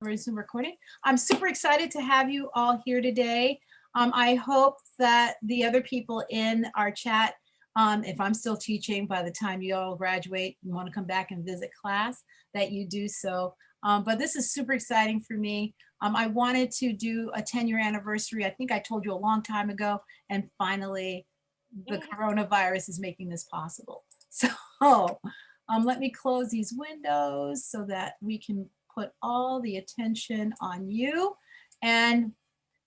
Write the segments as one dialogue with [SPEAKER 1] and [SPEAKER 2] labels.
[SPEAKER 1] Resume recording. I'm super excited to have you all here today. I hope that the other people in our chat, if I'm still teaching by the time you all graduate and want to come back and visit class, that you do so. But this is super exciting for me. I wanted to do a 10-year anniversary. I think I told you a long time ago, and finally the coronavirus is making this possible. So let me close these windows so that we can put all the attention on you. And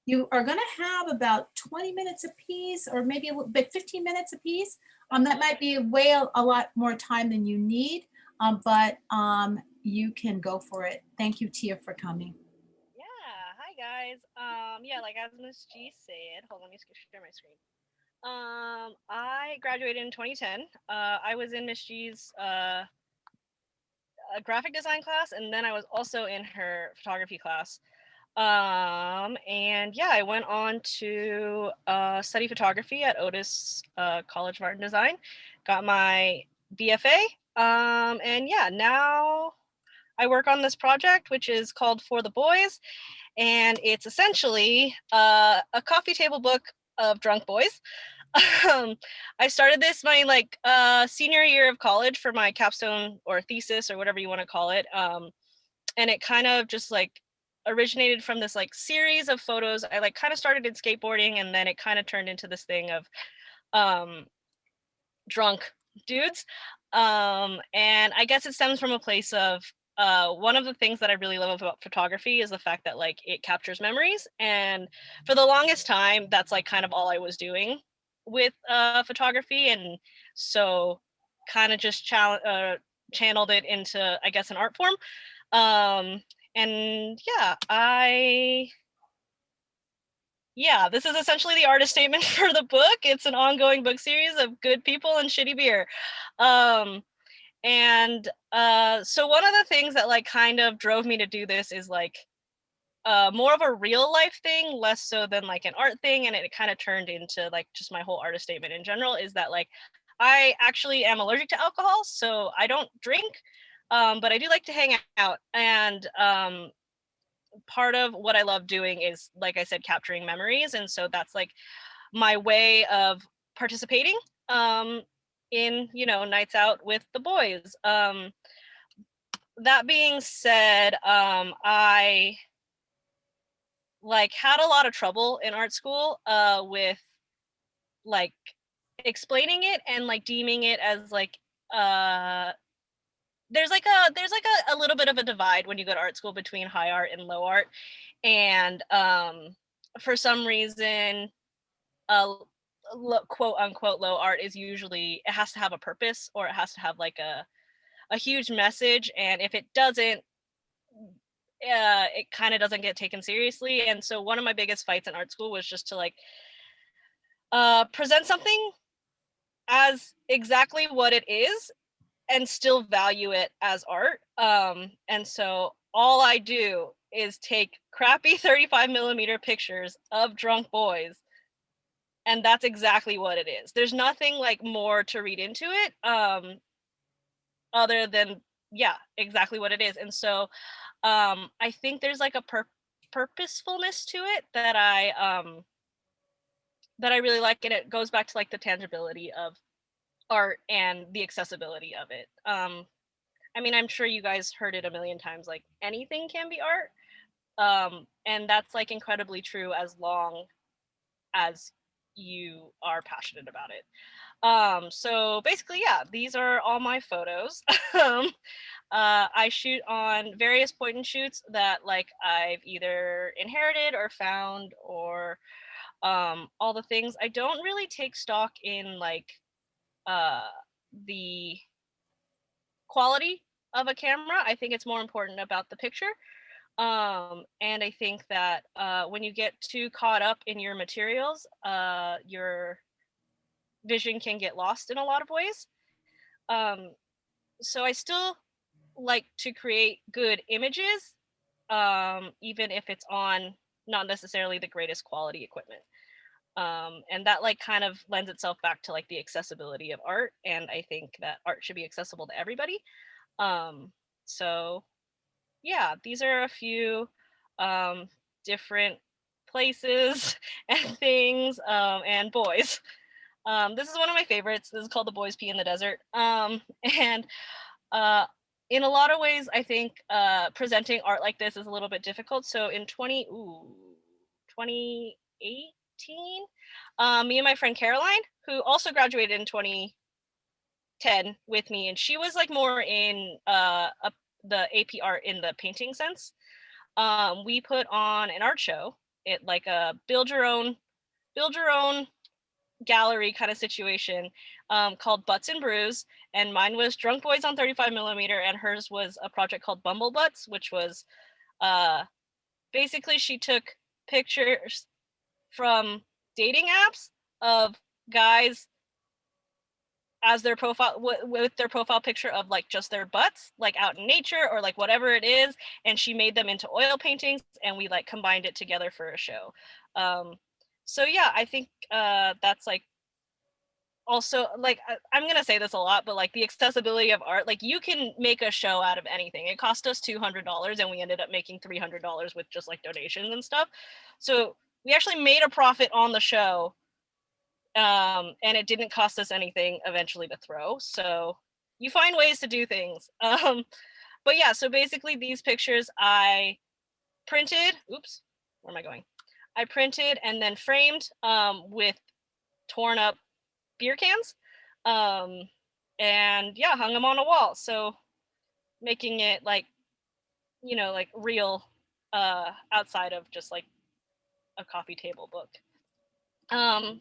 [SPEAKER 1] you are going to have about 20 minutes apiece, or maybe a little bit, 15 minutes apiece. That might be a lot more time than you need, but you can go for it. Thank you, Tia, for coming.
[SPEAKER 2] Yeah, hi guys. Yeah, like as Miss G said, hold on, let me share my screen. I graduated in 2010. I was in Miss G's graphic design class, and then I was also in her photography class. And yeah, I went on to study photography at Otis College of Art and Design. Got my BFA. And yeah, now I work on this project, which is called For the Boys, and it's essentially a coffee table book of drunk boys. I started this my senior year of college for my capstone or thesis or whatever you want to call it, and it kind of just originated from this series of photos. I kind of started in skateboarding, and then it kind of turned into this thing of drunk dudes, and I guess it stems from a place of one of the things that I really love about photography is the fact that it captures memories, and for the longest time that's kind of all I was doing with photography, and so kind of just channeled it into, I guess, an art form. And this is essentially the artist statement for the book. It's an ongoing book series of good people and shitty beer. So one of the things that kind of drove me to do this is more of a real life thing, less so than an art thing, and it kind of turned into just my whole artist statement in general is that I actually am allergic to alcohol, so I don't drink, but I do like to hang out, and part of what I love doing is, like I said, capturing memories, and so that's my way of participating in nights out with the boys. That being said, I had a lot of trouble in art school with like explaining it and deeming it as uh there's a little bit of a divide when you go to art school between high art and low art, and for some reason quote unquote low art is usually, it has to have a purpose, or it has to have a huge message, and if it doesn't, it kind of doesn't get taken seriously. And so one of my biggest fights in art school was just to present something as exactly what it is and still value it as art. And so all I do is take crappy 35 millimeter pictures of drunk boys, and that's exactly what it is. There's nothing more to read into it, other than exactly what it is. And so I think there's a purposefulness to it that I really like, and it goes back to the tangibility of art and the accessibility of it. I mean, I'm sure you guys heard it a million times, anything can be art, and that's incredibly true as long as you are passionate about it. So basically, these are all my photos. I shoot on various point and shoots that I've either inherited or found, or all the things. I don't really take stock in uh, the quality of a camera. I think it's more important about the picture. And I think that when you get too caught up in your materials, your vision can get lost in a lot of ways. Um, so I still like to create good images, even if it's on not necessarily the greatest quality equipment. And that kind of lends itself back to the accessibility of art, and I think that art should be accessible to everybody. Um, so yeah, these are a few different places and things and boys. This is one of my favorites. This is called The Boys Pee in the Desert. And uh, in a lot of ways, I think presenting art like this is a little bit difficult. So in 2018, me and my friend Caroline, who also graduated in 2010 with me, and she was like more in the AP art in the painting sense. We put on an art show, it like a build your own gallery kind of situation, called Butts and Brews, and mine was Drunk Boys on 35 millimeter, and hers was a project called Bumble Butts, which was uh, basically she took pictures from dating apps of guys as their profile with their profile picture of like just their butts, like out in nature or like whatever it is, and she made them into oil paintings, and we like combined it together for a show. um so yeah, I think that's like also like I'm gonna say this a lot, but like the accessibility of art, like you can make a show out of anything. It cost us $200 and we ended up making $300 with just like donations and stuff. So we actually made a profit on the show, and it didn't cost us anything eventually to throw. So you find ways to do things. But yeah, so basically these pictures I printed. Oops, where am I going? I printed and then framed with torn up beer cans, um, and yeah, hung them on a wall. So making it like, you know, like real outside of just like a coffee table book. Um,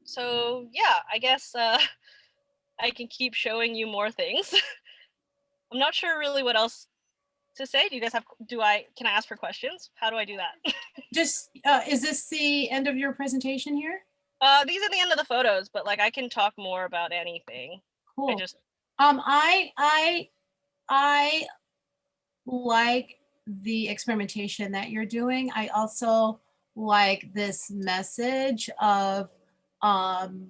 [SPEAKER 2] so yeah, I guess I can keep showing you more things. I'm not sure really what else to say. Do you guys have, can I ask for questions? How do I do that?
[SPEAKER 1] Just, is this the end of your presentation here?
[SPEAKER 2] These are the end of the photos, but like I can talk more about anything. I
[SPEAKER 1] Cool.
[SPEAKER 2] just,
[SPEAKER 1] I like the experimentation that you're doing. I also like this message of um,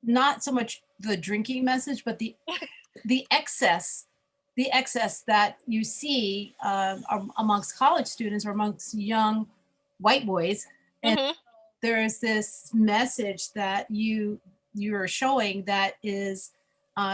[SPEAKER 1] not so much the drinking message, but the excess, the excess that you see amongst college students or amongst young white boys. And
[SPEAKER 2] mm-hmm.
[SPEAKER 1] there's this message that you're showing that is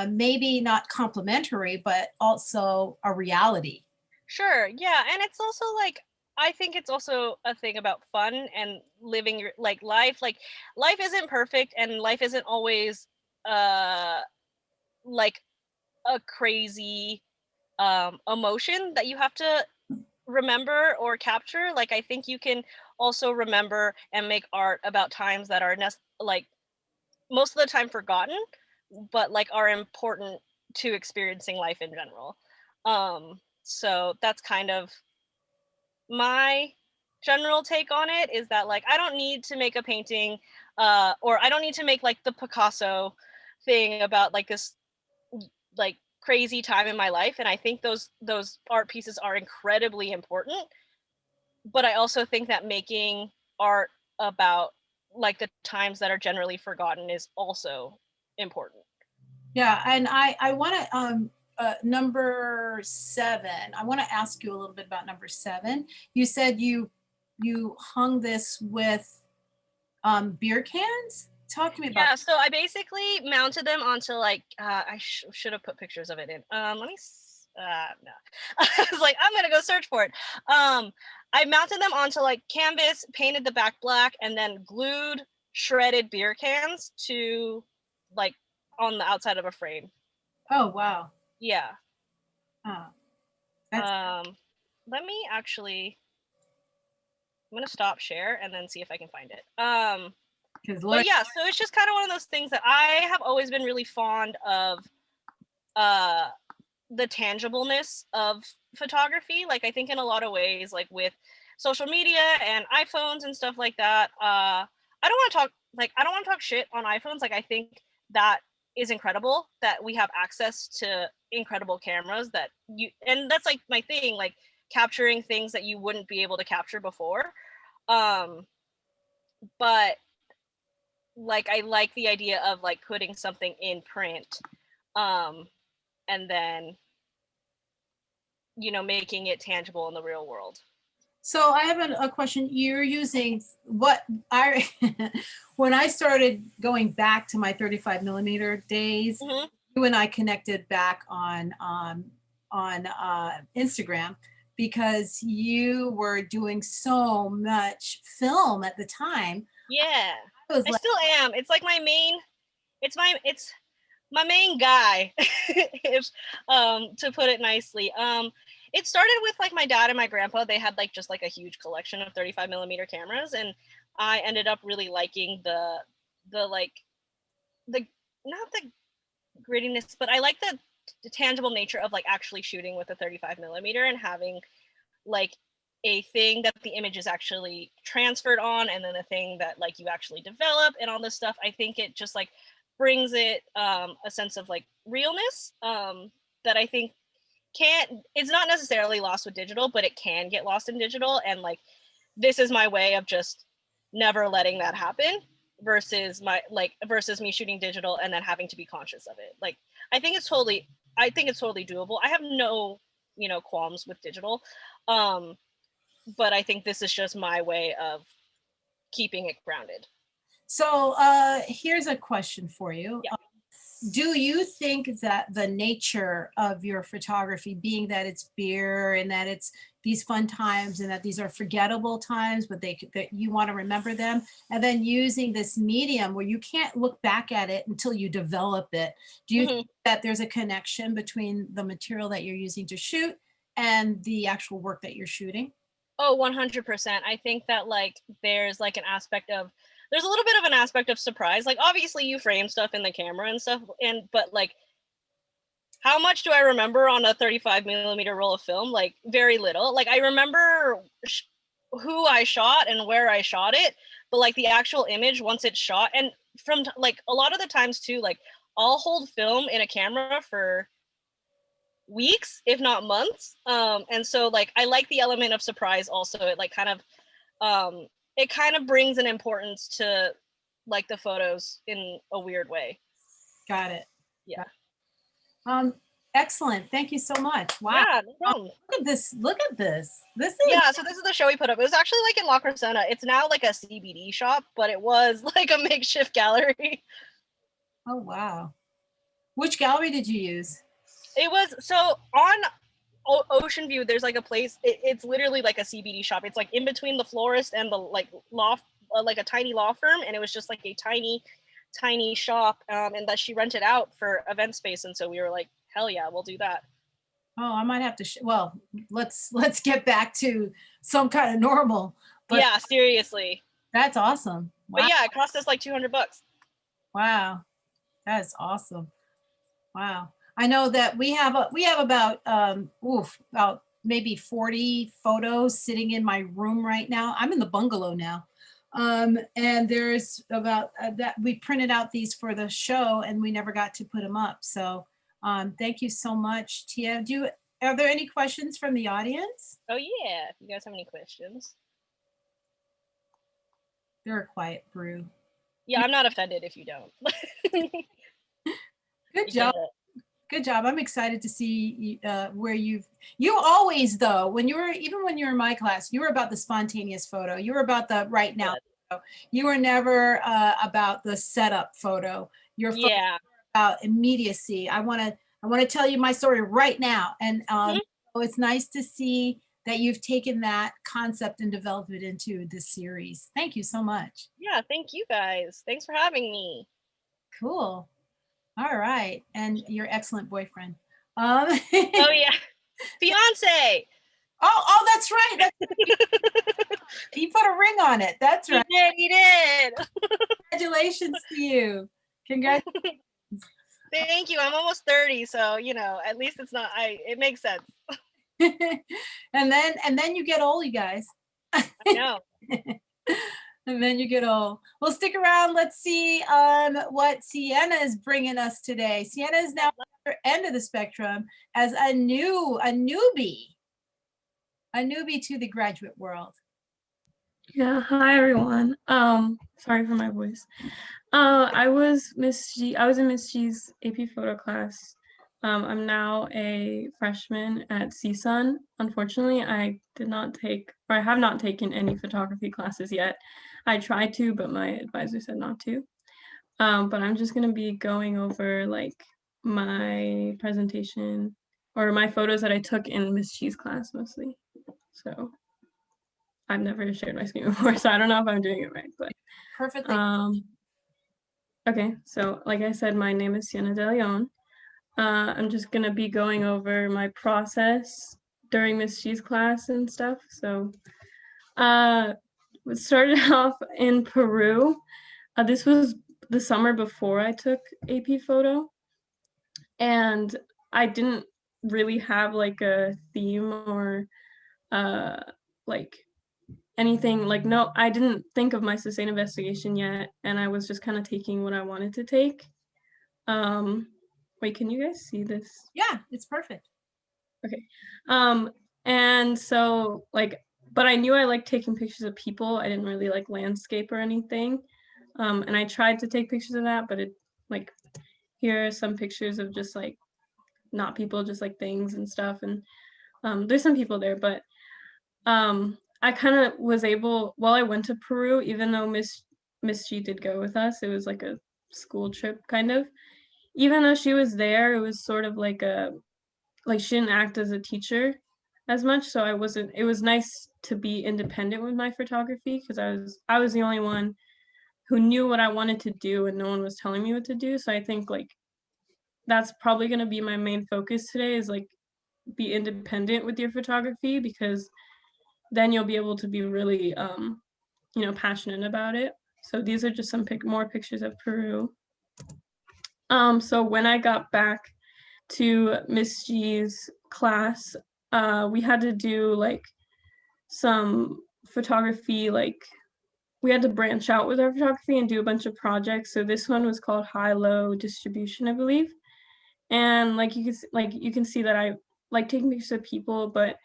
[SPEAKER 1] maybe not complimentary, but also a reality.
[SPEAKER 2] Sure. Yeah. And it's also like, I think it's also a thing about fun and living your like life. Like life isn't perfect and life isn't always uh like a crazy emotion that you have to remember or capture. Like I think you can also remember and make art about times that are like most of the time forgotten, but like are important to experiencing life in general. So that's kind of my general take on it, is that like I don't need to make a painting or I don't need to make like the Picasso thing about like this like crazy time in my life, and I think those art pieces are incredibly important, but I also think that making art about like the times that are generally forgotten is also important.
[SPEAKER 1] Yeah, and I want to number 7. I want to ask you a little bit about number 7. You said you hung this with beer cans. Talk to me about.
[SPEAKER 2] Yeah, so I basically mounted them onto like I should have put pictures of it in. Let me. No, I was like, I'm gonna go search for it. I mounted them onto like canvas, painted the back black, and then glued shredded beer cans to like on the outside of a frame.
[SPEAKER 1] Oh wow.
[SPEAKER 2] Yeah.
[SPEAKER 1] Oh, that's
[SPEAKER 2] Let me actually. I'm gonna stop share and then see if I can find it.
[SPEAKER 1] because
[SPEAKER 2] But
[SPEAKER 1] Lord.
[SPEAKER 2] yeah, so it's just kind of one of those things that I have always been really fond of. Uh, the tangibleness of photography. Like I think in a lot of ways, like with social media and iPhones and stuff like that, I don't want to talk I don't want to talk shit on iPhones. Like I think that is incredible that we have access to incredible cameras that you, and that's like my thing, like capturing things that you wouldn't be able to capture before. um but like I like the idea of like putting something in print, um and then you know, making it tangible in the real world.
[SPEAKER 1] So I have a question. You're using what I, when I started going back to my 35 millimeter days,
[SPEAKER 2] Hmm.
[SPEAKER 1] you and I connected back on Instagram because you were doing so much film at the time.
[SPEAKER 2] Yeah,
[SPEAKER 1] I was
[SPEAKER 2] I
[SPEAKER 1] like,
[SPEAKER 2] still am. It's like my main, it's my main guy, if to put it nicely. It started with like my dad and my grandpa. They had like just like a huge collection of 35 millimeter cameras, and I ended up really liking the like the not the grittiness, but I like the tangible nature of like actually shooting with a 35 millimeter and having like a thing that the image is actually transferred on, and then a thing that like you actually develop and all this stuff. I think it just like brings it a sense of like realness that I think can't, it's not necessarily lost with digital, but it can get lost in digital. And like this is my way of just never letting that happen, versus my like versus me shooting digital and then having to be conscious of it. Like I think it's totally doable. I have no, you know, qualms with digital. um but I think this is just my way of keeping it grounded.
[SPEAKER 1] so here's a question for you.
[SPEAKER 2] Yeah.
[SPEAKER 1] Do you think that the nature of your photography, being that it's beer and that it's these fun times and that these are forgettable times, but that you want to remember them, and then using this medium where you can't look back at it until you develop it, do you
[SPEAKER 2] Hmm.
[SPEAKER 1] think that there's a connection between the material that you're using to shoot and the actual work that you're shooting?
[SPEAKER 2] Oh, 100%. I think that like there's like an aspect of, there's a little bit of an aspect of surprise. Like obviously you frame stuff in the camera and stuff, and but like how much do I remember on a 35 millimeter roll of film? Like very little. Like I remember who I shot and where I shot it, but like the actual image once it's shot, and from like a lot of the times too, like I'll hold film in a camera for weeks, if not months. And so like I like the element of surprise also. It like it kind of brings an importance to like the photos in a weird way.
[SPEAKER 1] Got it.
[SPEAKER 2] Yeah.
[SPEAKER 1] Um, Excellent. Thank you so much. Wow.
[SPEAKER 2] Yeah, no problem.
[SPEAKER 1] Look at this. Look at this. This is,
[SPEAKER 2] Yeah, so this is the show we put up. It was actually like in La Crescenta. It's now like a CBD shop, but it was like a makeshift gallery.
[SPEAKER 1] oh, wow. Which gallery did you use?
[SPEAKER 2] It was so on Ocean View. There's like a place. It's literally like a CBD shop. It's like in between the florist and the like law, like a tiny law firm, and it was just like a tiny shop, and that she rented out for event space. And so we were like, hell yeah, we'll do that.
[SPEAKER 1] Oh, I might have to, well, let's get back to some kind of normal, but
[SPEAKER 2] Yeah, seriously.
[SPEAKER 1] that's awesome.
[SPEAKER 2] But
[SPEAKER 1] Wow.
[SPEAKER 2] yeah, it cost us like $200.
[SPEAKER 1] Wow. That's awesome. Wow. I know that we have about about maybe 40 photos sitting in my room right now. I'm in the bungalow now. And there's about that we printed out these for the show and we never got to put them up. So thank you so much, Tia. Are there any questions from the audience?
[SPEAKER 2] Oh yeah, if you guys have any questions.
[SPEAKER 1] They're a quiet brew.
[SPEAKER 2] Yeah, I'm not offended if you don't.
[SPEAKER 1] Good
[SPEAKER 2] You
[SPEAKER 1] job.
[SPEAKER 2] get it.
[SPEAKER 1] Good job. I'm excited to see where you always though, when you were, even when you were in my class, you were about the spontaneous photo. You were about the right now
[SPEAKER 2] Yeah.
[SPEAKER 1] photo. You were never about the setup photo. Your photo
[SPEAKER 2] Yeah.
[SPEAKER 1] about immediacy. I want to tell you my story right now. And
[SPEAKER 2] Mhm.
[SPEAKER 1] so it's nice to see that you've taken that concept and developed it into this series. Thank you so much.
[SPEAKER 2] Yeah, thank you guys. Thanks for having me.
[SPEAKER 1] Cool. All right. And your excellent boyfriend.
[SPEAKER 2] Oh yeah. Fiance.
[SPEAKER 1] Oh, that's right. He put a ring on it. That's right.
[SPEAKER 2] He did.
[SPEAKER 1] Congratulations to you. Congratulations.
[SPEAKER 2] Thank you. I'm almost 30, so you know, at least it's not it makes sense.
[SPEAKER 1] And then you get old, you guys.
[SPEAKER 2] I know.
[SPEAKER 1] And then you get old. Well, stick around. Let's see what Cienna is bringing us today. Cienna is now at the end of the spectrum as a newbie to the graduate world.
[SPEAKER 3] Yeah, hi everyone. Sorry for my voice. I was in Miss G's AP photo class I'm now a freshman at CSUN. Unfortunately, I have not taken any photography classes yet. I tried to, but my advisor said not to. But I'm just gonna be going over like my presentation or my photos that I took in Miss Chi's class mostly. So I've never shared my screen before, so I don't know if I'm doing it right, but
[SPEAKER 1] Perfectly.
[SPEAKER 3] okay. So like I said, my name is Cienna De Leon. I'm just gonna be going over my process during Miss G's class and stuff. So it started off in Peru. This was the summer before I took AP photo, and I didn't really have like a theme or like anything. Like, no, I didn't think of my sustained investigation yet, and I was just kind of taking what I wanted to take. Wait, can you guys see this?
[SPEAKER 1] Yeah, it's perfect.
[SPEAKER 3] Okay. And so like, but I knew I liked taking pictures of people. I didn't really like landscape or anything. And I tried to take pictures of that, but it like, here are some pictures of just like not people, just like things and stuff. And there's some people there, but I kind of was able, while I went to Peru, even though Miss G did go with us, it was like a school trip kind of. Even though she was there, it was sort of like she didn't act as a teacher as much, so it was nice to be independent with my photography because I was the only one who knew what I wanted to do and no one was telling me what to do. So I think like that's probably going to be my main focus today, is like be independent with your photography, because then you'll be able to be really passionate about it. So these are just some more pictures of Peru. So when I got back to Miss G's class, we had to do like some photography, like we had to branch out with our photography and do a bunch of projects. So this one was called high-low distribution, I believe. And like you can see that I like taking pictures of people, but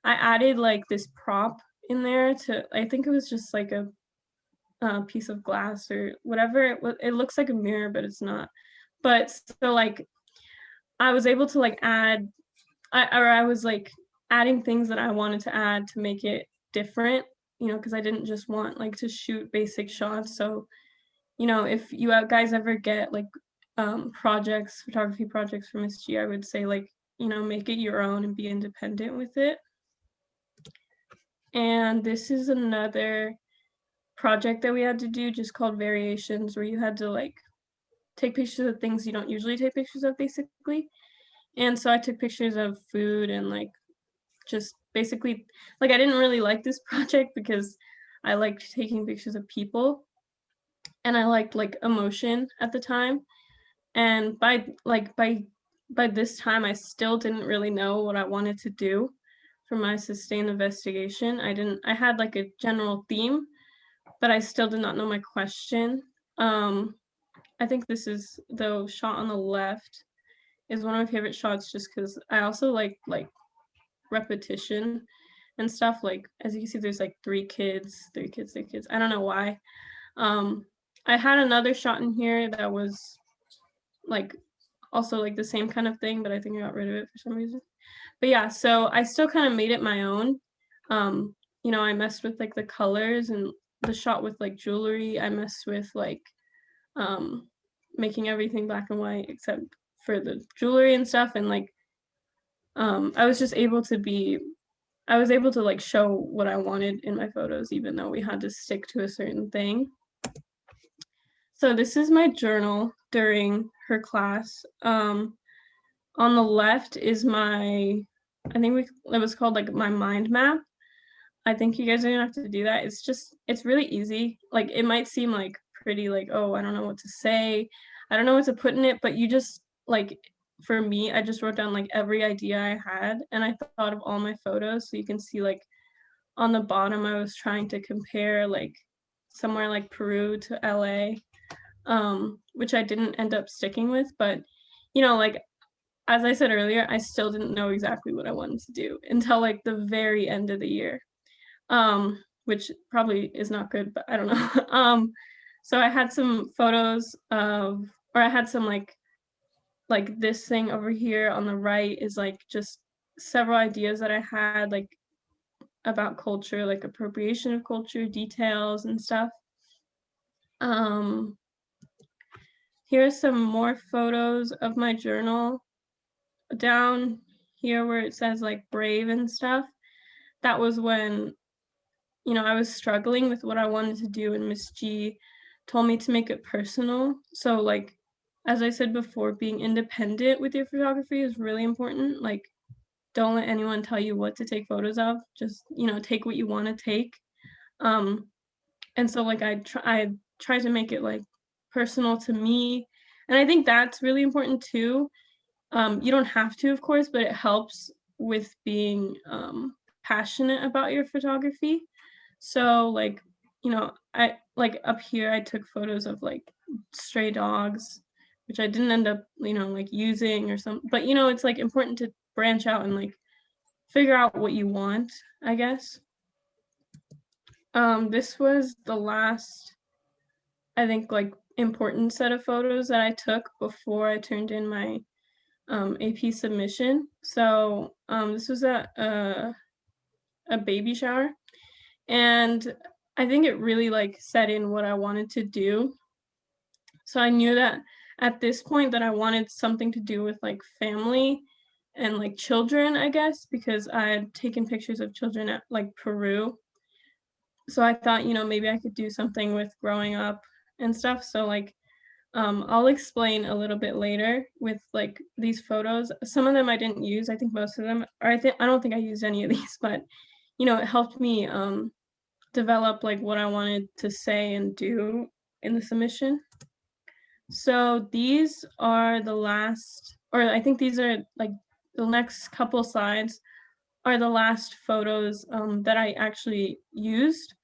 [SPEAKER 3] I added like this prop in there I think it was just like a piece of glass or whatever. It looks like a mirror, but it's not. But so like I was able to like I was like adding things that I wanted to add to make it different, because I didn't just want like to shoot basic shots. So, if you guys ever get like photography projects from SG, I would say like, make it your own and be independent with it. And this is another project that we had to do, just called Variations, where you had to like take pictures of things you don't usually take pictures of, basically. And so I took pictures of food and like just basically, like, I didn't really like this project because I liked taking pictures of people and I liked like emotion at the time. And by this time, I still didn't really know what I wanted to do for my sustained investigation. I had like a general theme, but I still did not know my question. I think this is the shot on the left is one of my favorite shots, just because I also like repetition and stuff. Like, as you can see, there's like three kids. I don't know why. I had another shot in here that was like also like the same kind of thing, but I think I got rid of it for some reason. But yeah, so I still kind of made it my own. I messed with like the colors and the shot with like jewelry. I messed with like making everything black and white except for the jewelry and stuff. And like I was able to like show what I wanted in my photos, even though we had to stick to a certain thing. So this is my journal during her class. On the left is it was called like my mind map. I think you guys are gonna have to do that. It's really easy. Like, it might seem like pretty like, oh, I don't know what to say. I don't know what to put in it, but you just like, for me, I just wrote down like every idea I had and I thought of all my photos. So you can see like on the bottom, I was trying to compare like somewhere like Peru to LA, which I didn't end up sticking with, but like, as I said earlier, I still didn't know exactly what I wanted to do until like the very end of the year, which probably is not good, but I don't know. So I had some photos I had some like like this thing over here on the right is like just several ideas that I had like about culture, like appropriation of culture, details and stuff. Here are some more photos of my journal. Down here where it says like brave and stuff, that was when, you know, I was struggling with what I wanted to do, and Miss G told me to make it personal. So like, as I said before, being independent with your photography is really important. Like, don't let anyone tell you what to take photos of. Just, you know, take what you want to take. And so like I tried to make it like personal to me. And I think that's really important too. You don't have to, of course, but it helps with being passionate about your photography. So like, you know, I like up here I took photos of like stray dogs, which I didn't end up, you know, like using or something. But you know, it's like important to branch out and like figure out what you want, I guess. This was the last, I think, like important set of photos that I took before I turned in my AP submission. So this was a baby shower, and I think it really like set in what I wanted to do. So I knew that at this point that I wanted something to do with like family and like children, I guess, because I had taken pictures of children at like Peru. So I thought, you know, maybe I could do something with growing up and stuff. So like I'll explain a little bit later with like these photos. Some of them I didn't use. I think most of them, or I don't think I used any of these, but you know, it helped me develop like what I wanted to say and do in the submission. So these are the last, or I think these are like the next couple slides are the last photos that I actually used.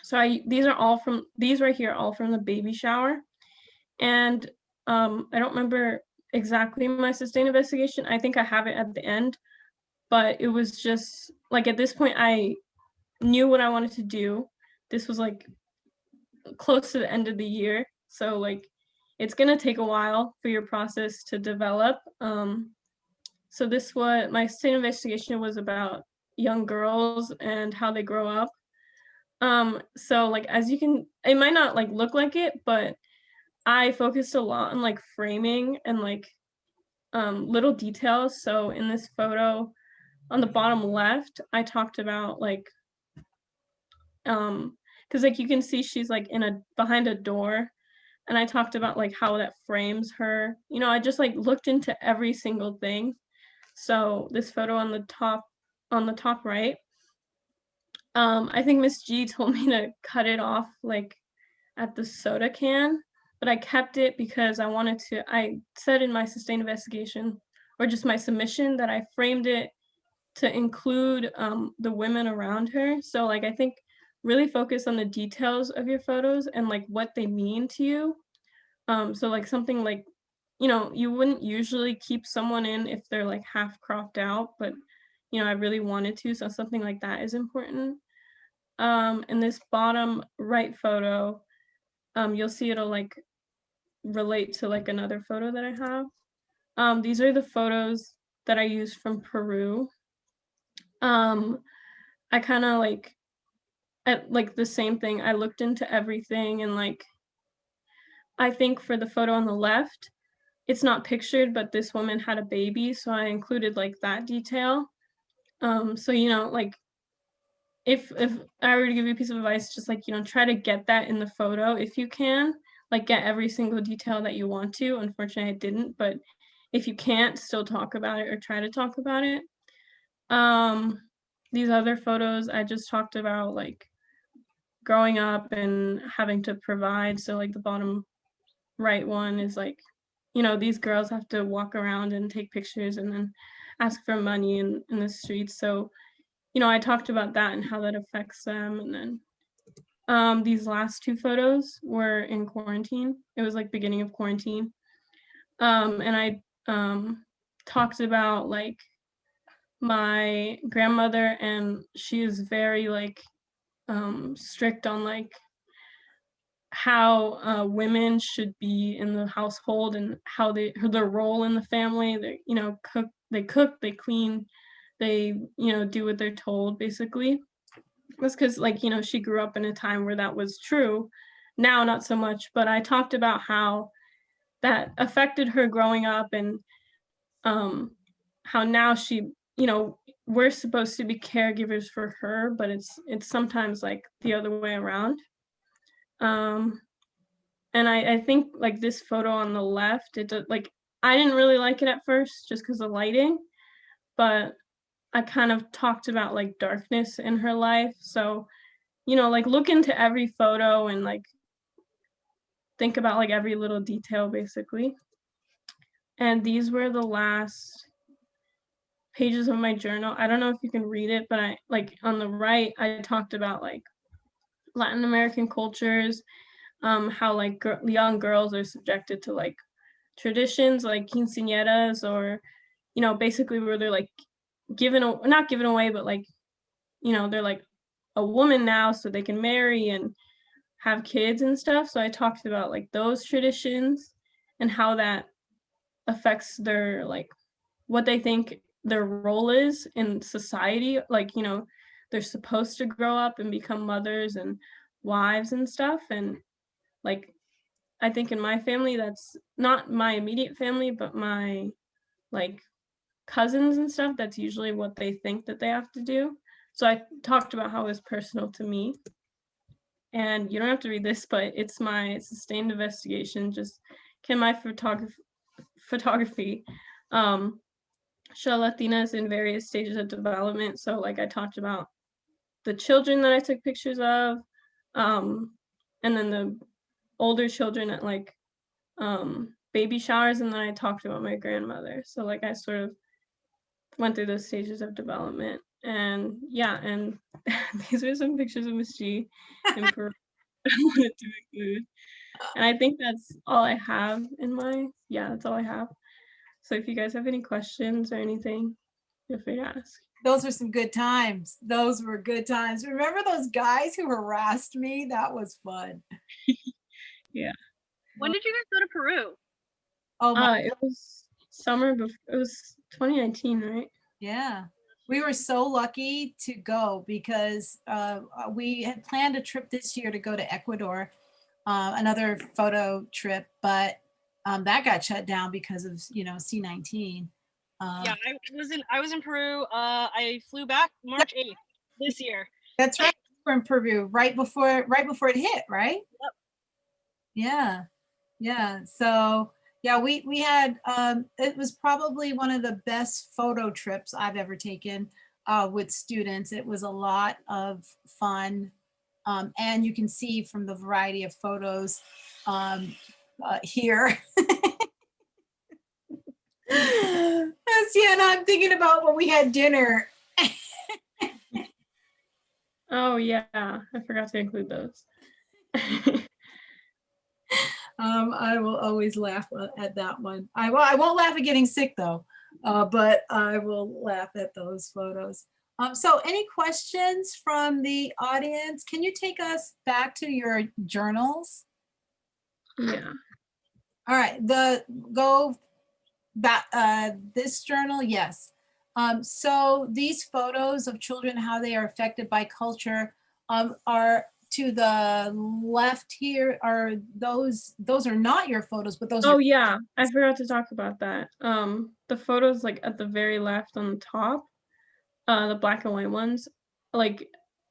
[SPEAKER 3] So these are all from, these right here, all from the baby shower. And I don't remember exactly my sustained investigation. I think I have it at the end, but it was just like at this point I knew what I wanted to do. This was like close to the end of the year. So like it's gonna take a while for your process to develop. So this what my sustained investigation was about young girls and how they grow up. So like as you can, it might not like look like it, but I focused a lot on like framing and like little details. So in this photo on the bottom left, I talked about like because like you can see she's like in a behind a door, and I talked about like how that frames her. You know, I just like looked into every single thing. So this photo on the top right, I think Miss G told me to cut it off like at the soda can, but I kept it because I said in my sustained investigation or just my submission that I framed it to include the women around her. So like I think really focus on the details of your photos and like what they mean to you. So like something like, you know, you wouldn't usually keep someone in if they're like half cropped out, but you know, I really wanted to, so something like that is important. In this bottom right photo, you'll see it'll like relate to like another photo that I have. These are the photos that I used from Peru. I kind of like at like the same thing. I looked into everything, and like I think for the photo on the left, it's not pictured, but this woman had a baby, so I included like that detail. So you know, like if I were to give you a piece of advice, just like, you know, try to get that in the photo if you can, like get every single detail that you want to. Unfortunately, I didn't, but if you can't, still talk about it or try to talk about it. These other photos I just talked about like growing up and having to provide. So like the bottom right one is like, you know, these girls have to walk around and take pictures and then ask for money in the streets. So, you know, I talked about that and how that affects them. And then these last two photos were in quarantine. It was like beginning of quarantine. And I talked about like my grandmother, and she is very like strict on like how women should be in the household and how their role in the family. They, cook, they clean, they, do what they're told, basically. That's because, like, she grew up in a time where that was true. Now, not so much, but I talked about how that affected her growing up, and how now we're supposed to be caregivers for her, but it's sometimes like the other way around. Um, and I think like this photo on the left, like I didn't really like it at first just because of lighting, but I kind of talked about like darkness in her life. So, like look into every photo and like think about like every little detail basically. And these were the last pages of my journal. I don't know if you can read it, but I like on the right, I talked about like Latin American cultures, how like young girls are subjected to like traditions like quinceañeras, or basically where they're like not given away, but like they're like a woman now so they can marry and have kids and stuff. So I talked about like those traditions and how that affects their like what they think their role is in society. Like, they're supposed to grow up and become mothers and wives and stuff. And like, I think in my family, that's not my immediate family, but my like cousins and stuff, that's usually what they think that they have to do. So I talked about how it was personal to me. And you don't have to read this, but it's my sustained investigation. Just can my photography show Latinas in various stages of development. So like I talked about the children that I took pictures of, and then the older children at like baby showers, and then I talked about my grandmother. So like I sort of went through those stages of development. And yeah, and these are some pictures of Miss G and Peru I wanted to include. And I think that's all I have that's all I have. So if you guys have any questions or anything, feel free to ask.
[SPEAKER 1] Those are some good times. Those were good times. Remember those guys who harassed me? That was fun.
[SPEAKER 3] Yeah.
[SPEAKER 2] When did you guys go to Peru?
[SPEAKER 1] Oh my,
[SPEAKER 3] It was summer before, it was 2019, right?
[SPEAKER 1] yeah. We were so lucky to go because we had planned a trip this year to go to Ecuador, another photo trip, but that got shut down because of, C-19.
[SPEAKER 2] Yeah, I was in Peru. I flew back March 8th this year.
[SPEAKER 1] That's right. We're in Peru right before it hit, right?
[SPEAKER 2] Yep.
[SPEAKER 1] Yeah. Yeah. So yeah, we had it was probably one of the best photo trips I've ever taken with students. It was a lot of fun. And you can see from the variety of photos here. Sienna, I'm thinking about when we had dinner.
[SPEAKER 3] Oh yeah, I forgot to include those.
[SPEAKER 1] I will always laugh at that one. I won't laugh at getting sick though, but I will laugh at those photos. So any questions from the audience? Can you take us back to your journals?
[SPEAKER 3] Yeah.
[SPEAKER 1] All right, go back, this journal, yes. So these photos of children, how they are affected by culture, are to the left here. Are those are not your photos, but those
[SPEAKER 3] Oh
[SPEAKER 1] are.
[SPEAKER 3] yeah, I forgot to talk about that. The photos like at the very left on the top, the black and white ones, like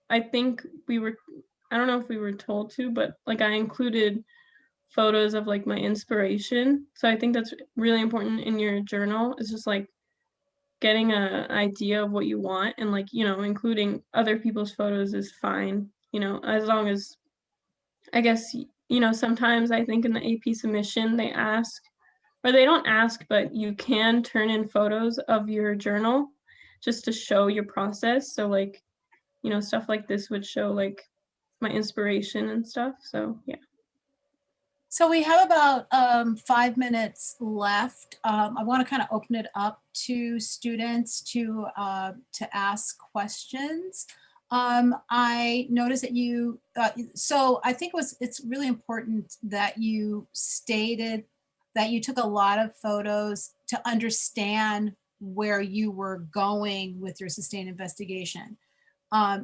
[SPEAKER 3] I think I don't know if we were told to, but like I included photos of like my inspiration. So I think that's really important in your journal. It's just like getting an idea of what you want, and like, including other people's photos is fine, as long as, I guess, sometimes I think in the AP submission they ask, or they don't ask, but you can turn in photos of your journal just to show your process. So like, stuff like this would show like my inspiration and stuff. So yeah.
[SPEAKER 1] So we have about 5 minutes left. I want to kind of open it up to students to ask questions. I noticed that you, so I think it's really important that you stated that you took a lot of photos to understand where you were going with your sustained investigation.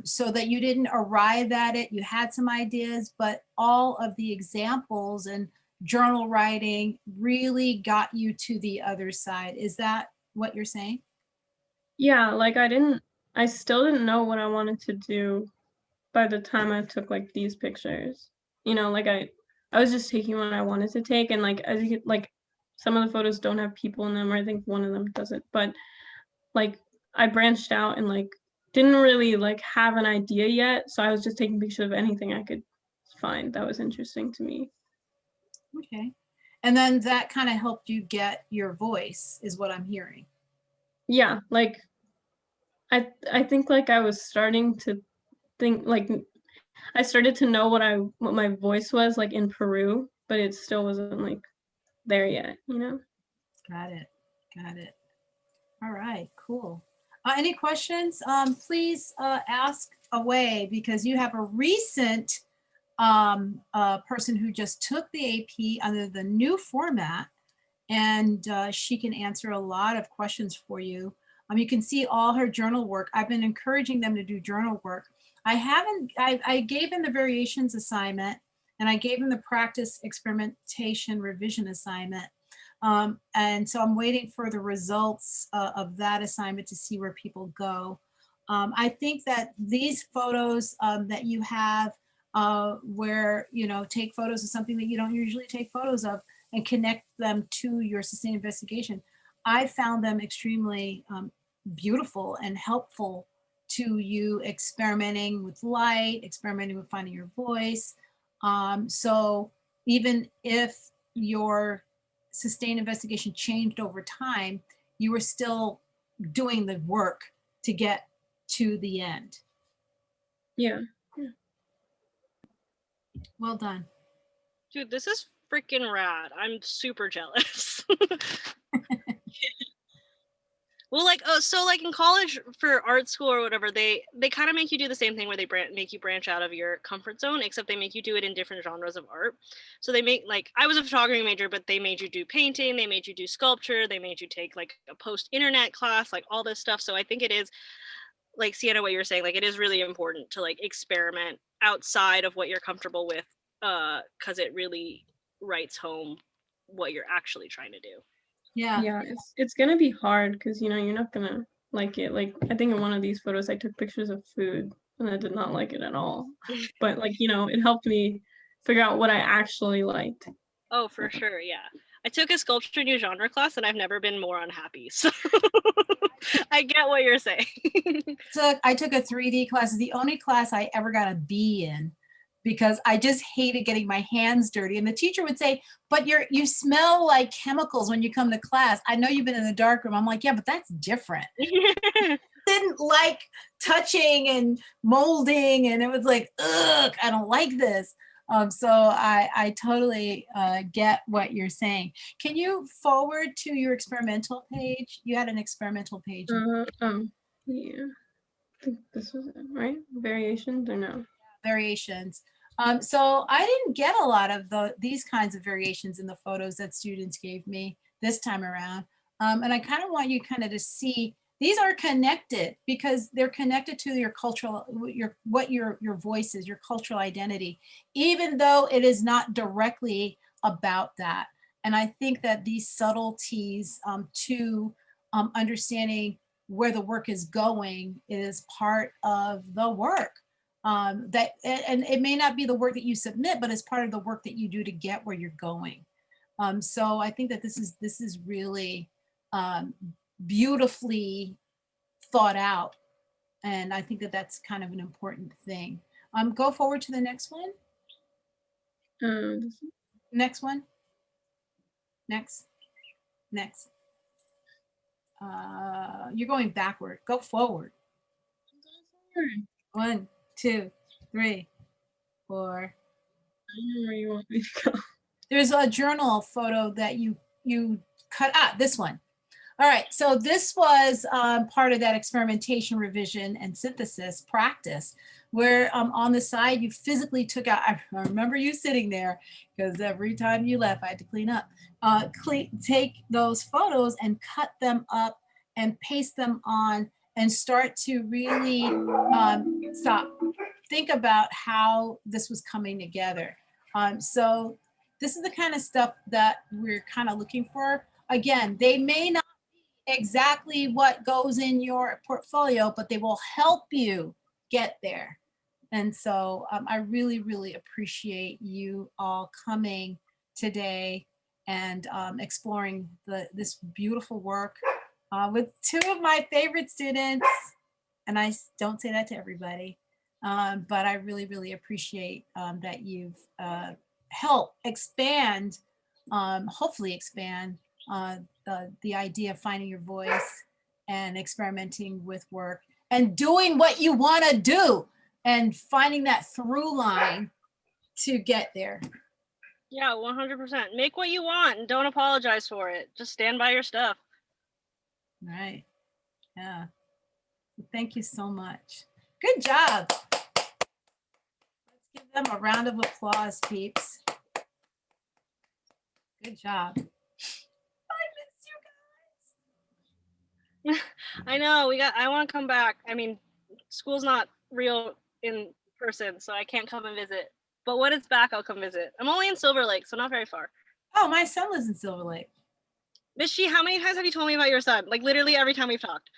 [SPEAKER 1] So that you didn't arrive at it, you had some ideas, but all of the examples and journal writing really got you to the other side. Is that what you're saying?
[SPEAKER 3] Yeah, like I still didn't know what I wanted to do by the time I took like these pictures. You know, like I was just taking what I wanted to take, and like as you could, like some of the photos don't have people in them, or I think one of them doesn't, but like I branched out and like didn't really like have an idea yet, so I was just taking pictures of anything I could find that was interesting to me.
[SPEAKER 1] Okay. And then that kind of helped you get your voice, is what I'm hearing.
[SPEAKER 3] Yeah, like I think like I was starting to think like I started to know what my voice was like in Peru, but it still wasn't like there yet, you know?
[SPEAKER 1] Got it. Got it. All right, cool. Any questions? Please ask away because you have a recent person who just took the AP under the new format, and she can answer a lot of questions for you. You can see all her journal work. I've been encouraging them to do journal work. I gave them the variations assignment, and I gave them the practice experimentation revision assignment. And so I'm waiting for the results of that assignment to see where people go. I think that these photos that you have where, you know, take photos of something that you don't usually take photos of and connect them to your sustained investigation. I found them extremely beautiful and helpful to you experimenting with light, experimenting with finding your voice. So even if your sustained investigation changed over time, you were still doing the work to get to the end.
[SPEAKER 3] Yeah.
[SPEAKER 1] Well done.
[SPEAKER 2] Dude, this is freaking rad. I'm super jealous. Well, like, oh, so like in college for art school or whatever, they kind of make you do the same thing where they make you branch out of your comfort zone, except they make you do it in different genres of art. So they make, like, I was a photography major, but they made you do painting, they made you do sculpture, they made you take like a post-internet class, like all this stuff. So I think it is, like Cienna, what you're saying, like it is really important to like experiment outside of what you're comfortable with, because it really writes home what you're actually trying to do.
[SPEAKER 1] Yeah.
[SPEAKER 3] Yeah, it's gonna be hard because you know you're not gonna like it. Like I think in one of these photos I took pictures of food and I did not like it at all. But like, you know, it helped me figure out what I actually liked.
[SPEAKER 2] Oh, for sure, yeah. I took a sculpture new genre class and I've never been more unhappy. So I get what you're saying.
[SPEAKER 1] So I took a 3D class, the only class I ever got a B in because I just hated getting my hands dirty. And the teacher would say, but you smell like chemicals when you come to class. I know you've been in the dark room. I'm like, yeah, but that's different. Didn't like touching and molding. And it was like, ugh, I don't like this. So I totally get what you're saying. Can you forward to your experimental page? You had an experimental page.
[SPEAKER 3] Yeah. I think this was it, right? Variations or no?
[SPEAKER 1] Variations. So I didn't get a lot of these kinds of variations in the photos that students gave me this time around. And I kind of want you kind of to see these are connected because they're connected to your cultural, your voice is, your cultural identity, even though it is not directly about that. And I think that these subtleties to understanding where the work is going is part of the work. And it may not be the work that you submit, but it's part of the work that you do to get where you're going. So I think that this is really beautifully thought out, and I think that that's kind of an important thing. Go forward to the next one. Next one. Next. You're going backward. Go forward. 1, 2, 3, 4.
[SPEAKER 3] I don't know where you want me to go.
[SPEAKER 1] There's a journal photo that you cut. This one. All right, so this was part of that experimentation, revision, and synthesis practice, where on the side you physically took out, I remember you sitting there, because every time you left, I had to clean up. Take those photos and cut them up and paste them on and start to really think about how this was coming together. So this is the kind of stuff that we're kind of looking for. Again, they may not exactly what goes in your portfolio, but they will help you get there. And so I really, really appreciate you all coming today and exploring this beautiful work with two of my favorite students. And I don't say that to everybody, but I really, really appreciate that you've helped expand, hopefully expand the idea of finding your voice and experimenting with work and doing what you want to do and finding that through line to get there.
[SPEAKER 2] Yeah, 100%. Make what you want and don't apologize for it. Just stand by your stuff.
[SPEAKER 1] Right. Yeah. Thank you so much. Good job. Let's give them a round of applause, peeps. Good job.
[SPEAKER 2] I know, I want to come back. I mean, school's not real in person, so I can't come and visit. But when it's back, I'll come visit. I'm only in Silver Lake, so not very far.
[SPEAKER 1] Oh, my son lives in Silver Lake.
[SPEAKER 2] Mishy, how many times have you told me about your son? Like literally every time we've talked.